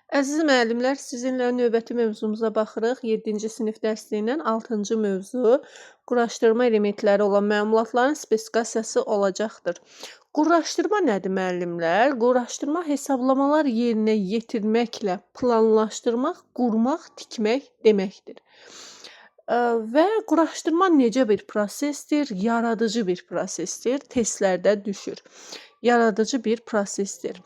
Əziz müəllimlər, sizinlə növbəti mövzumuza baxırıq. 7-ci sinif dərsliyinin 6-cı mövzu quraşdırma elementləri olan məlumatların spesifikasiyası olacaqdır. Quraşdırma nədir müəllimlər? Quraşdırma hesablamalar yerinə yetirməklə planlaşdırmaq, qurmaq, tikmək deməkdir. Və quraşdırma necə bir prosesdir? Yaradıcı bir prosesdir. Testlərdə düşür. Yaradıcı bir prosesdir.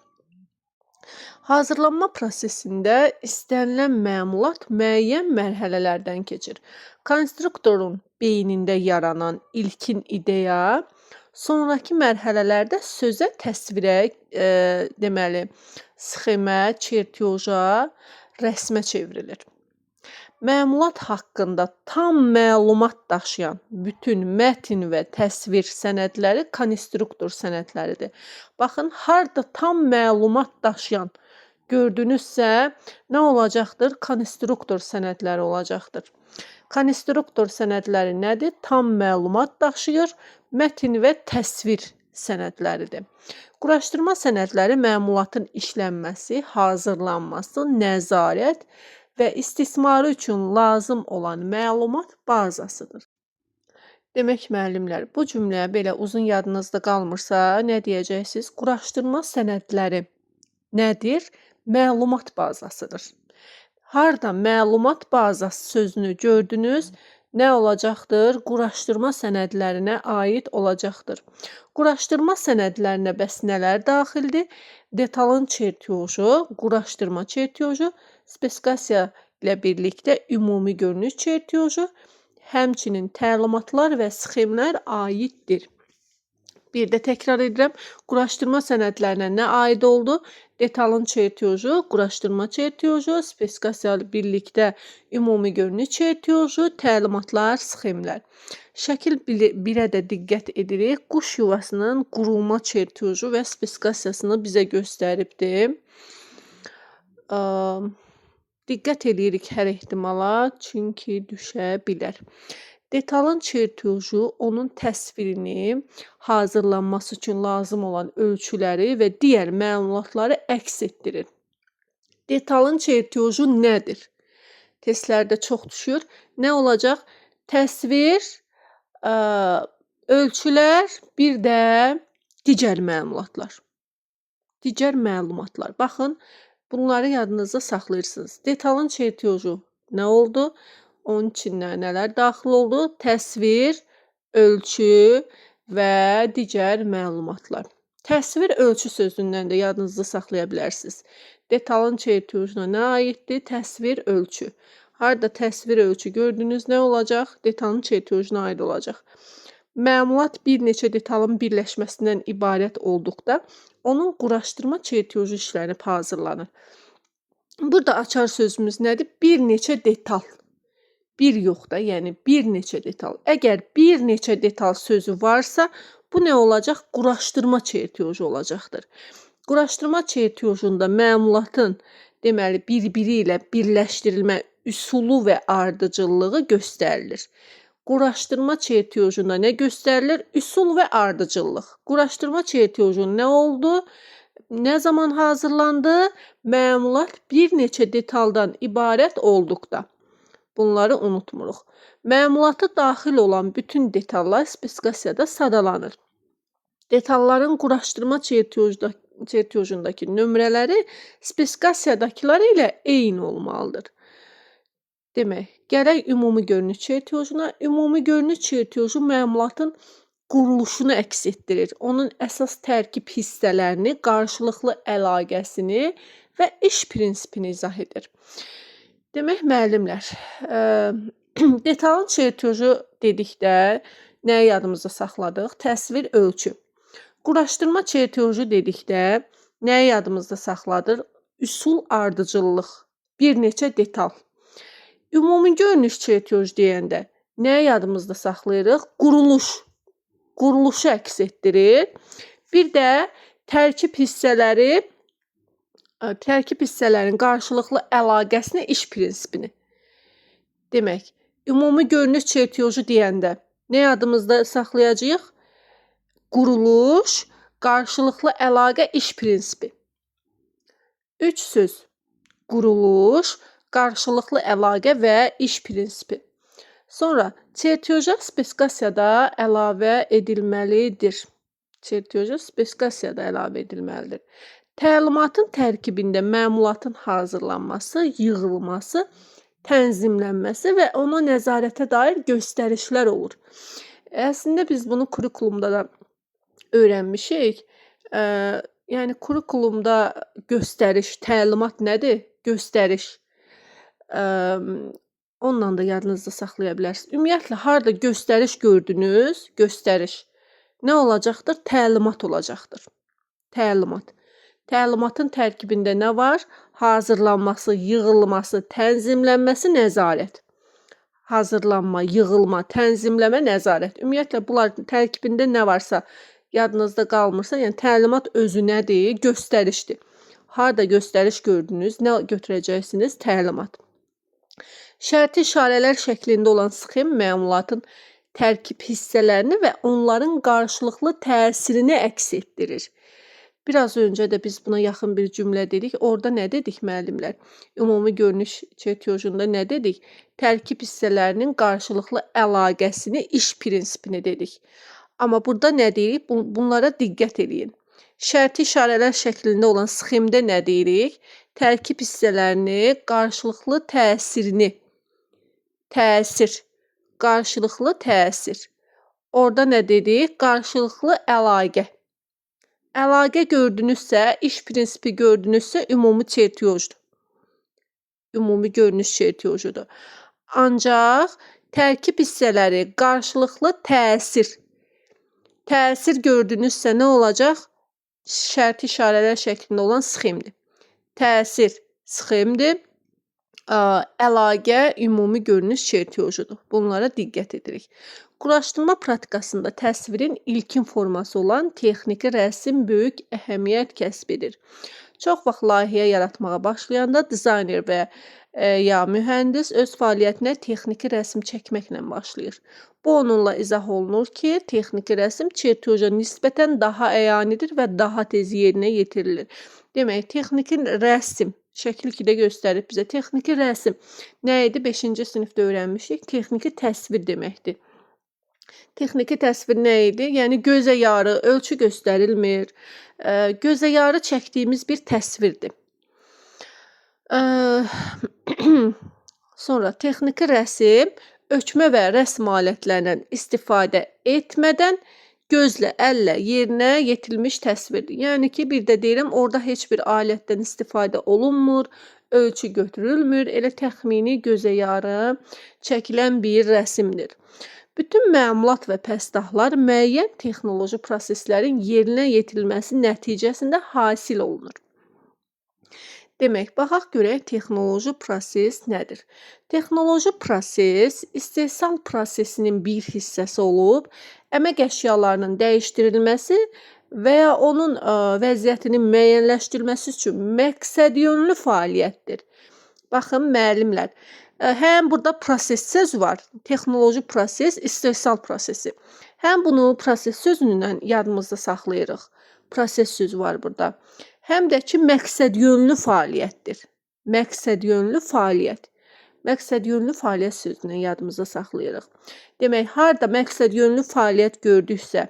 Hazırlanma prosesində istənilən məlumat müəyyən mərhələlərdən keçir. Konstruktorun beynində yaranan ilkin ideya, sonrakı mərhələlərdə sözə, təsvirə, sxemə, çertyoja, rəsmə çevrilir. Məlumat haqqında tam məlumat daşıyan bütün mətn və təsvir sənədləri konstruktor sənədləridir. Baxın, harda tam məlumat daşıyan gördünüzsə, nə olacaqdır? Konstruktor sənədləri olacaqdır. Konstruktor sənədləri nədir? Tam məlumat daşıyır, mətn və təsvir sənədləridir. Quraşdırma sənədləri məlumatın işlənməsi, hazırlanması, nəzarət və istismarı üçün lazım olan məlumat bazasıdır. Demək müəllimlər, bu cümlə belə uzun yadınızda qalmırsa, nə deyəcəksiniz? Quraşdırma sənədləri nədir? Məlumat bazasıdır. Harda məlumat bazası sözünü gördünüz, nə olacaqdır? Quraşdırma sənədlərinə aid olacaqdır. Quraşdırma sənədlərinə bəs nələr daxildir? Detalın çertyoju, quraşdırma çertyoju, spesifikasiya ilə birlikdə ümumi görünüş çertyoju, həmçinin təlimatlar və sxemlər aiddir. Bir də təkrar edirəm, quraşdırma sənədlərinə nə aid oldu? Detalın çertyoju, quraşdırma çertyoju, spesifikasiya ilə birlikdə ümumi görünüş çertyoju, təlimatlar, sxemlər. Şəkil 1-ə də diqqət edirik. Quş yuvasının qurulma çertyoju və spesifikasiyasını bizə göstəribdir. Diqqət edirik hər ehtimala, çünki düşə bilər. Detalın çertyoju onun təsvirini, hazırlanması üçün lazım olan ölçüləri və digər məlumatları əks etdirir. Detalın çertyoju nədir? Testlərdə çox düşür. Nə olacaq? Təsvir, ölçülər, bir də digər məlumatlar. Digər məlumatlar. Baxın, bunları yadınızda saxlayırsınız. Detalın çertyoju nə oldu? Onun içində nələr daxil oldu? Təsvir, ölçü və digər məlumatlar. Təsvir, ölçü sözündən də yadınızda saxlaya bilərsiniz. Detalın çertyojuna nə aiddir? Təsvir, ölçü. Harada təsvir, ölçü gördünüz, nə olacaq? Detalın çertyojuna aid olacaq. Məlumat bir neçə detalın birləşməsindən ibarət olduqda, onun quraşdırma çertyoju işlənib hazırlanır. Burada açar sözümüz nədir? Bir neçə detal. Bir yox da, yəni bir neçə detal. Əgər bir neçə detal sözü varsa, bu nə olacaq? Quraşdırma çertyoju olacaqdır. Quraşdırma çertyojunda məlumatın deməli bir-biri ilə birləşdirilmə üsulu və ardıcıllığı göstərilir. Quraşdırma çertyojunda nə göstərilir? Üsul və ardıcıllıq. Quraşdırma çertyoju nə oldu? Nə zaman hazırlandı? Məlumat bir neçə detaldan ibarət olduqda. Bunları unutmuruq. Məlumatı daxil olan bütün detallar spesifikasiyada sadalanır. Detalların quraşdırma çertyojundakı nömrələri spesifikasiyadakılar ilə eyni olmalıdır. Demək, gərək ümumi görünüş çertyojuna. Ümumi görünüş çertyoju məlumatın quruluşunu əks etdirir. Onun əsas tərkib hissələrini, qarşılıqlı əlaqəsini və iş prinsipini izah edir. Demək, müəllimlər, detalın çertyoju dedikdə nəyi yadımızda saxladıq? Təsvir, ölçü. Quraşdırma çertyoju dedikdə nəyi yadımızda saxladıq? Üsul, ardıcıllıq. Bir neçə detal. Ümumi görünüş çertyoju deyəndə nəyi yadımızda saxlayırıq? Quruluş. Quruluşu əks etdirir. Bir də tərkib hissələrin qarşılıqlı əlaqəsini, iş prinsipini. Demək, ümumi görünüş çertyoju deyəndə nə yadımızda saxlayacağıq? Quruluş, qarşılıqlı əlaqə, iş prinsipi. 3 söz. quruluş, qarşılıqlı əlaqə və iş prinsipi. Sonra çertyoja spesifikasiyada əlavə edilməlidir. Çertyoja spesifikasiyada əlavə edilməlidir. Təlimatın tərkibində məmulatın hazırlanması, yığılması, tənzimlənməsi və ona nəzarətə dair göstərişlər olur. Əslində biz bunu kurikulumda da öyrənmişik. Yəni kurikulumda göstəriş, təlimat nədir? Göstəriş. Onunla da yadınızda saxlaya bilərsiniz. Ümumiyyətlə harda göstəriş gördünüz, göstəriş nə olacaqdır? Təlimat olacaqdır. Təlimat. Təlimatın tərkibində nə var? Hazırlanması, yığılması, tənzimlənməsi, nəzarət. Hazırlanma, yığılma, tənzimləmə, nəzarət. Ümumiyyətlə bunlar tərkibində nə varsa yadınızda qalmırsa, yəni təlimat özü nədir? Göstərişdir. Harda göstəriş gördünüz, nə götürəcəksiniz? Təlimat. Şərti işarələr şəklində olan sxem məmulatın tərkib hissələrini və onların qarşılıqlı təsirini əks etdirir. Biraz öncə də biz buna yaxın bir cümlə dedik. Orada nə dedik müəllimlər? Ümumi görünüş çertyojunda nə dedik? Tərkib hissələrinin qarşılıqlı əlaqəsini, iş prinsipini dedik. Amma burada nə deyirik? Bunlara diqqət edin. Şərti işarələr şəklində olan sxemdə nə deyirik? Tərkib hissələrini, qarşılıqlı təsirini, təsir, qarşılıqlı təsir. Orada nə dedik? Qarşılıqlı əlaqə. Əlaqə gördünüzsə, iş prinsipi gördünüzsə, ümumi çertyojdur. Ümumi görünüş çertyojudur. Ancaq tərkib hissələri, qarşılıqlı təsir. Təsir gördünüzsə nə olacaq? Şərti işarələr şəklində olan sxemdir. Təsir sxemdir. Əlaqə ümumi görünüş çertyojudur. Bunlara diqqət edirik. Quraşdırma praktikasında təsvirin ilkin forması olan texniki rəsm böyük əhəmiyyət kəsb edir. Çox vaxt layihə yaratmağa başlayanda dizayner və ya mühəndis öz fəaliyyətinə texniki rəsm çəkməklə başlayır. Bu onunla izah olunur ki, texniki rəsm çertyoja nisbətən daha əyanidir və daha tez yerinə yetirilir. Demək, texniki rəsm şəkil 2-də göstərib bizə. Texniki rəsm nə idi? 5-ci sinifdə öyrənmişik. Texniki təsvir deməkdir. Texniki təsvir nə idi? Yəni gözə yarı, ölçü göstərilmir. Gözə yarı çəkdiyimiz bir təsvirdir. Sonra texniki rəsm ölçmə və rəsm alətlərindən istifadə etmədən gözlə, əllə yerinə yetirilmiş təsvirdir. Yəni ki, bir də deyirəm, orada heç bir alətdən istifadə olunmur, ölçü götürülmür, elə təxmini gözə yarı çəkilən bir rəsmdir. Bütün məmulat və pəstahlar müəyyən texnoloji proseslərin yerinə yetirilməsi nəticəsində hasil olunur. Demək, baxaq görək texnoloji proses nədir? Texnoloji proses istehsal prosesinin bir hissəsi olub, əmək əşyalarının dəyişdirilməsi və ya onun vəziyyətinin müəyyənləşdirilməsi üçün məqsədyönlü fəaliyyətdir. Baxın, müəllimlər, həm burada proses sözü var, texnoloji proses, istehsal prosesi. Həm bunu proses sözündən yadımızda saxlayırıq. Proses sözü var burada. Həm də ki, məqsədyönlü fəaliyyətdir. Məqsədyönlü fəaliyyət. Məqsədyönlü fəaliyyət sözünü yadımızda saxlayırıq. Demək, harda məqsədyönlü fəaliyyət gördüksə,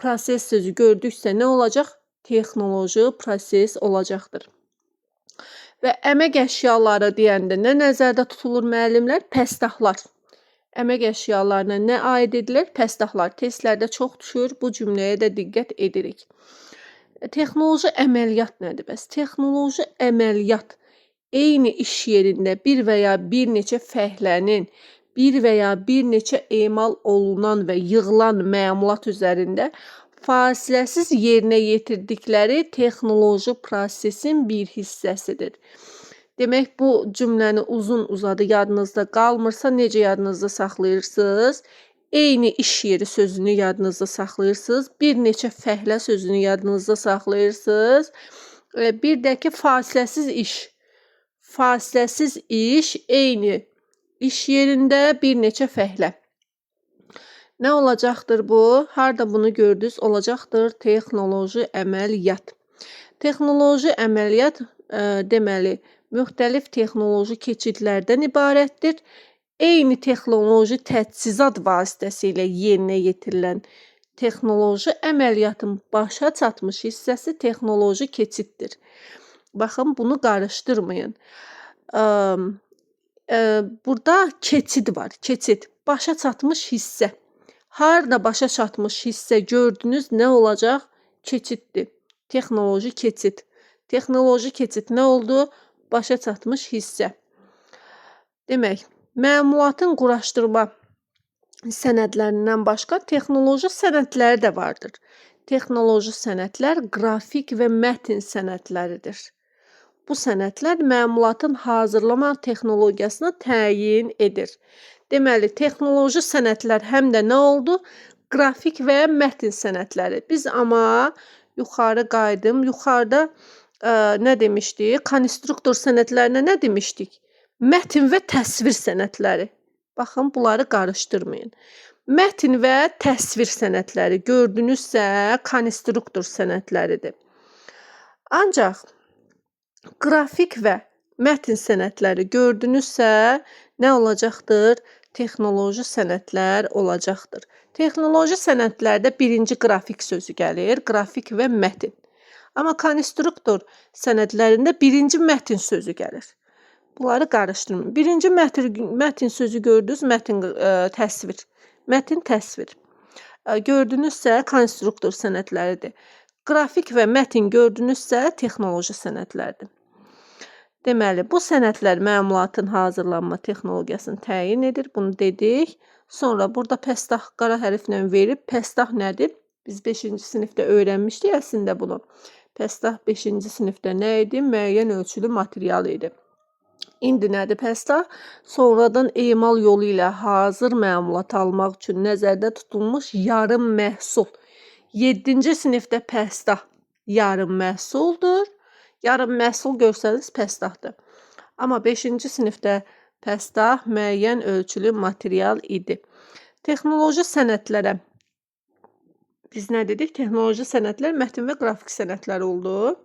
proses sözü gördüksə nə olacaq? Texnoloji proses olacaqdır. Və əmək əşyaları deyəndə nə nəzərdə tutulur müəllimlər? Pəstahlar. Əmək əşyalarına nə aid edilir? Pəstahlar. Testlərdə çox düşür. Bu cümləyə də diqqət edirik. Texnoloji əməliyyat nədir bəs? Texnoloji əməliyyat eyni iş yerində bir və ya bir neçə fəhlənin, bir və ya bir neçə emal olunan və yığılan məmulat üzərində fasiləsiz yerinə yetirdikləri texnoloji prosesin bir hissəsidir. Demək, bu cümləni uzun-uzadı yadınızda qalmırsa, necə yadınızda saxlayırsınız? Eyni iş yeri sözünü yadınızda saxlayırsınız. Bir neçə fəhlə sözünü yadınızda saxlayırsınız. Bir də ki, fasiləsiz iş. Fasiləsiz iş, eyni iş yerində bir neçə fəhlə. Nə olacaqdır bu? Harda bunu gördünüz? Olacaqdır texnoloji əməliyyat. Texnoloji əməliyyat deməli, müxtəlif texnoloji keçidlərdən ibarətdir. Eyni texnoloji təchizat vasitəsilə yerinə yetirilən texnoloji əməliyyatın başa çatmış hissəsi texnoloji keçiddir. Baxın, bunu qarışdırmayın. Burada keçid var. Keçid, başa çatmış hissə. Harda başa çatmış hissə gördünüz, nə olacaq? Keçiddir. Texnoloji keçid. Texnoloji keçid nə oldu? Başa çatmış hissə. Demək, məmulatın quraşdırma sənədlərindən başqa texnoloji sənədləri də vardır. Texnoloji sənədlər qrafik və mətn sənədləridir. Bu sənədlər məmulatın hazırlama texnologiyasını təyin edir. Deməli, texnoloji sənədlər həm də nə oldu? Qrafik və mətn sənədləri. Biz amma yuxarı qayıdım. Yuxarıda nə demişdik? Konstruktor sənədlərinə nə demişdik? Mətn və təsvir sənədləri. Baxın, bunları qarışdırmayın. Mətn və təsvir sənədləri gördünüzsə, konstruktor sənədləridir. Ancaq qrafik və mətn sənədləri gördünüzsə, nə olacaqdır? Texnoloji sənədlər olacaqdır. Texnoloji sənədlərdə birinci qrafik sözü gəlir, qrafik və mətn. Amma konstruktor sənədlərində birinci mətn sözü gəlir. Bunları qarışdırmayın. Birinci mətn sözü gördünüz, mətn təsvir. Mətn təsvir. Gördünüzsə, konstruktor sənədləridir. Qrafik və mətn gördünüzsə, texnoloji sənədlərdir. Deməli, bu sənədlər məmulatın hazırlanma texnologiyasını təyin edir. Bunu dedik. Sonra burada pəstah qara hərflə verib. Pəstah nədir? Biz 5-ci sinifdə öyrənmişdik əslində bunu. Pəstah 5-ci sinifdə nə idi? Müəyyən ölçülü material idi. İndi nədir pəstah? Sonradan emal yolu ilə hazır məmulat almaq üçün nəzərdə tutulmuş yarım məhsul. 7-ci sinifdə pəstah yarım məhsuldur. Yarım məhsul görsəniz pəstahdır. Amma 5-ci sinifdə pəstah müəyyən ölçülü material idi. Texnoloji sənədlərə biz nə dedik? Texnoloji sənədlər mətn və qrafik sənədlər oldu.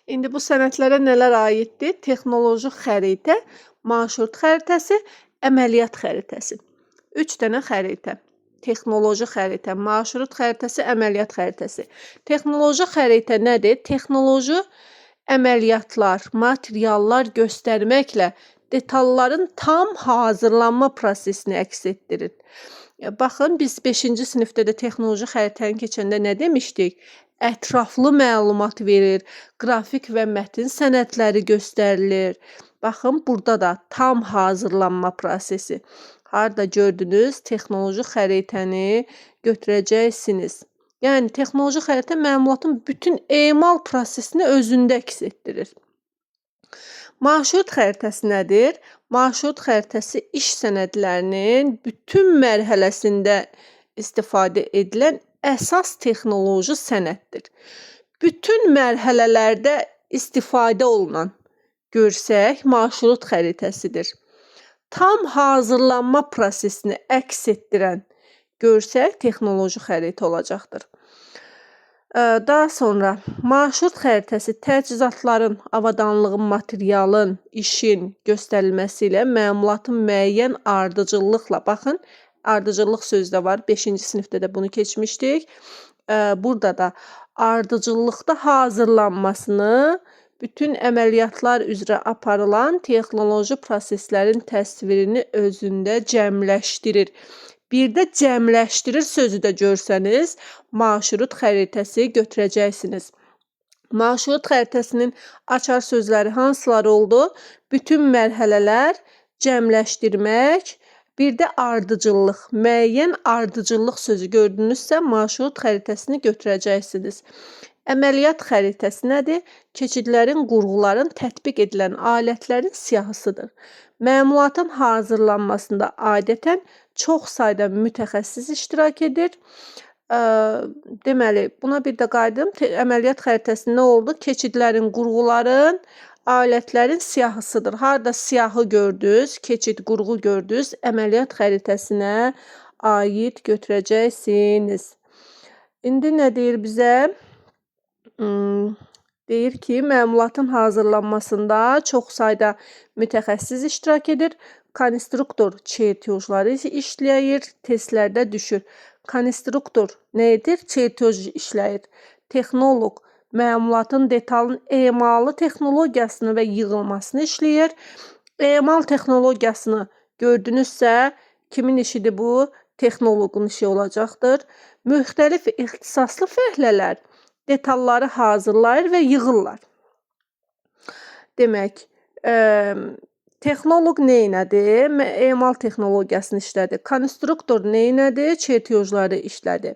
İndi bu sənədlərə nələr aiddir? Texnoloji xəritə, marşrut xəritəsi, əməliyyat xəritəsi. 3 dənə xəritə. Texnoloji xəritə, marşrut xəritəsi, əməliyyat xəritəsi. Texnoloji xəritə nədir? Texnoloji əməliyyatlar, materiallar göstərməklə detalların tam hazırlanma prosesini əks etdirir. Baxın, biz 5-ci sinifdə də texnoloji xəritəni keçəndə nə demişdik? Ətraflı məlumat verir, qrafik və mətn sənədləri göstərilir. Baxın, burada da tam hazırlanma prosesi. Harda gördünüz, texnoloji xəritəni götürəcəksiniz. Yəni, texnoloji xəritə məmulatın bütün emal prosesini özündə əks etdirir. Marşrut xəritəsi nədir? Marşrut xəritəsi iş sənədlərinin bütün mərhələsində istifadə edilən əsas texnoloji sənəddir. Bütün mərhələlərdə istifadə olunan görsək, marşrut xəritəsidir. Tam hazırlanma prosesini əks etdirən görsək, texnoloji xəritə olacaqdır. Daha sonra marşrut xəritəsi təchizatların, avadanlığın, materialın, işin göstərilməsi ilə məmulatın müəyyən ardıcıllıqla, baxın, ardıcıllıq sözü də var. 5-ci sinifdə də bunu keçmişdik. Burada da ardıcıllıqda hazırlanmasını bütün əməliyyatlar üzrə aparılan texnoloji proseslərin təsvirini özündə cəmləşdirir. Bir də cəmləşdirir sözü də görsəniz, marşrut xəritəsi götürəcəksiniz. Marşrut xəritəsinin açar sözləri hansıları oldu? Bütün mərhələlər, cəmləşdirmək, bir də ardıcıllıq, müəyyən ardıcıllıq sözü gördünüzsə, marşrut xəritəsini götürəcəksiniz. Əməliyyat xəritəsi nədir? Keçidlərin, qurğuların tətbiq edilən alətlərin siyahısıdır. Məmulatın hazırlanmasında adətən çox sayda mütəxəssis iştirak edir. Deməli, buna bir də qayıdım. Əməliyyat xəritəsi nə oldu? Keçidlərin, qurğuların, alətlərin siyahısıdır. Harda siyahı gördünüz, keçid, qurğu gördünüz, əməliyyat xəritəsinə aid götürəcəksiniz. İndi nə deyir bizə? Deyir ki, məmulatın hazırlanmasında çox sayda mütəxəssis iştirak edir. Konstruktor çertyojları işləyir, testlərdə düşür. Konstruktor nə edir? Çertyoj işləyir. Texnoloq məmulatın detalın emalı texnologiyasını və yığılmasını işləyir. Emal texnologiyasını gördünüzsə, kimin işidir bu? Texnoloqun işi olacaqdır. Müxtəlif ixtisaslı fəhlələr detalları hazırlayır və yığırlar. Demək, texnoloq neynədi? Emal texnologiyasını işlədi. Konstruktor neynədi? Çertyojları işlədi.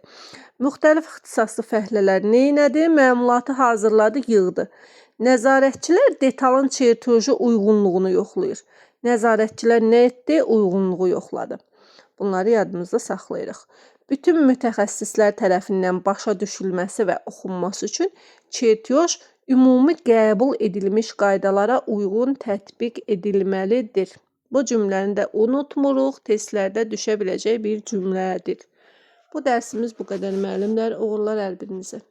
Müxtəlif ixtisaslı fəhlələr neynədi? Məmulatı hazırladı, yığdı. Nəzarətçilər detalın çertyoju uyğunluğunu yoxlayır. Nəzarətçilər nə etdi? Uyğunluğu yoxladı. Bunları yadımızda saxlayırıq. Bütün mütəxəssislər tərəfindən başa düşülməsi və oxunması üçün çertyoj ümumi qəbul edilmiş qaydalara uyğun tətbiq edilməlidir. Bu cümləni də unutmuruq, testlərdə düşə biləcək bir cümlədir. Bu dərsimiz bu qədər müəllimlər. Uğurlar hər birinizə.